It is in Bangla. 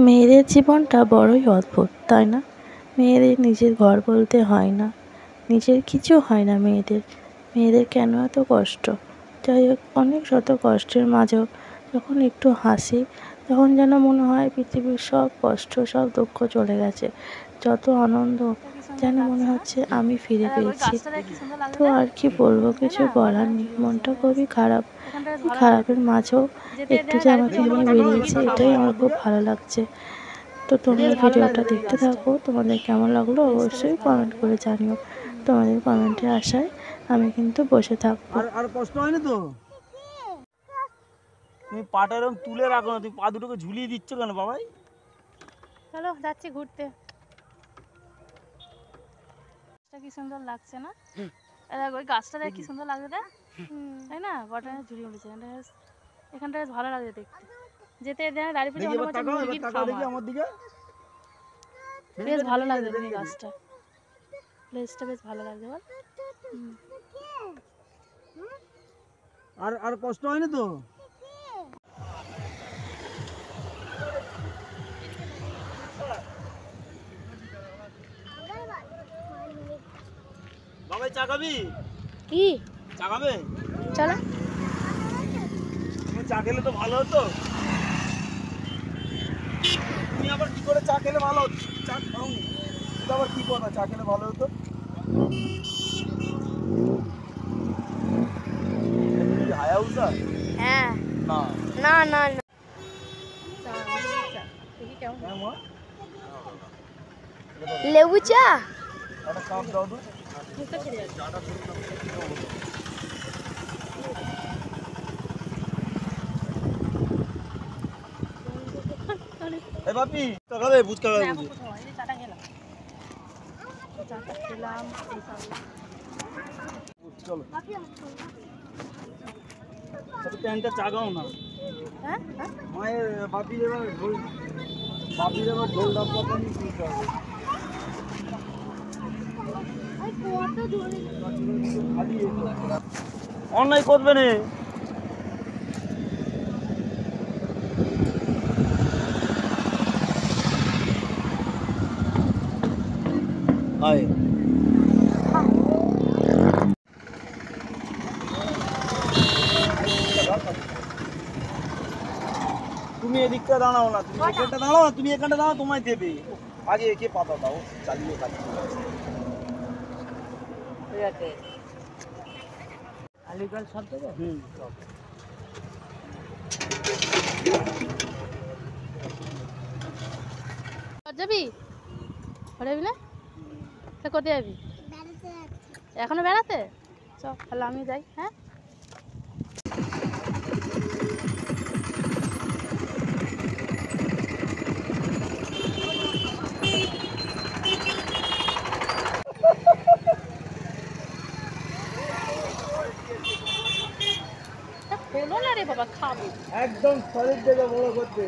মেয়েদের জীবনটা বড়ই অদ্ভুত, তাই না? মেয়েদের নিজের ঘর বলতে হয় না, নিজের কিছু হয় না মেয়েদের। মেয়েদের কেন এত কষ্ট? যাই হোক, অনেক শত কষ্টের মাঝেও যখন একটু হাসি, তখন যেন মনে হয় পৃথিবীর সব কষ্ট, সব দুঃখ চলে গেছে। যত আনন্দ যেন মনে হচ্ছে আমি ফিরে পেয়েছি। তো আর কি বলবো, কিছু বলার নেই। মনটা খুবই খারাপ। খারাপের মাঝেও একটু যে আমাকে নিয়ে বেরিয়েছে, এটাই আমার খুব ভালো লাগছে। তো তোমরা ভিডিওটা দেখতে থাকো, তোমাদের কেমন লাগলো অবশ্যই কমেন্ট করে জানিও। তোমাদের কমেন্টের আশায় আমি কিন্তু বসে থাকবো। আর কষ্ট হয়নি তো? তুমি পাটা এরকম তুলে রাখো না, তুমি পা দুটোকে ঝুলিয়ে দিচ্ছ কেন বাবাই? চলো যাচ্ছি ঘুরতে। কি সুন্দর লাগছে না? ওই গাছটা দেখ কি সুন্দর লাগছে, তাই না? বটে ঝুলিয়ে উঠেছে এখানটা বেশ ভালো লাগছে দেখতে। যেতে দাঁড়িয়ে পেয়েছে মনে হচ্ছে মুরগির খামার। আমার দিকে বেশ ভালো লাগছে গাছটা, প্লেসটা বেশ ভালো লাগছে বল। আর কষ্ট হয়নি তো? বাবাই চা খাবি? কি চা খাবে? চলো। তুমি চা খেলে তো ভালো হতো। তুমি আবার কি করে চা খেলে ভালো হতো? চা খাওনি, তুমি আবার কি কথা চা খেলে ভালো হতো? হায়াবুসা? হ্যাঁ। না না না না। লেবু চা একটা কাপ দাও তো। এই বাপি চা খাবে? ফুচকা খাবে? চাটা খেলাম, চাটা খেলাম। চলো প্যান্টটা চাগাও না। হ্যাঁ মায়ের বাপির এবার ঢোল ডাব কথা নিয়ে শুনতে হবে। অন্যায় করবে না। তুমি এদিকটা দাঁড়াও না, তুমি এখানটা দাঁড়াও না, তুমি এখানটা দাঁড়াও, তোমায় দেবে। আগে একে পাতা দাও, চালিয়ে খাচ্ছি। আলিগড় সব দেবে? সব। যাবি ঘরে যাবি না? কোথায় যাবি? এখনো বেড়াতে? চ তাহলে আমি যাই। হ্যাঁ হলো না রে বাবা, খাবো একদম শরীর থেকে বড় করতে।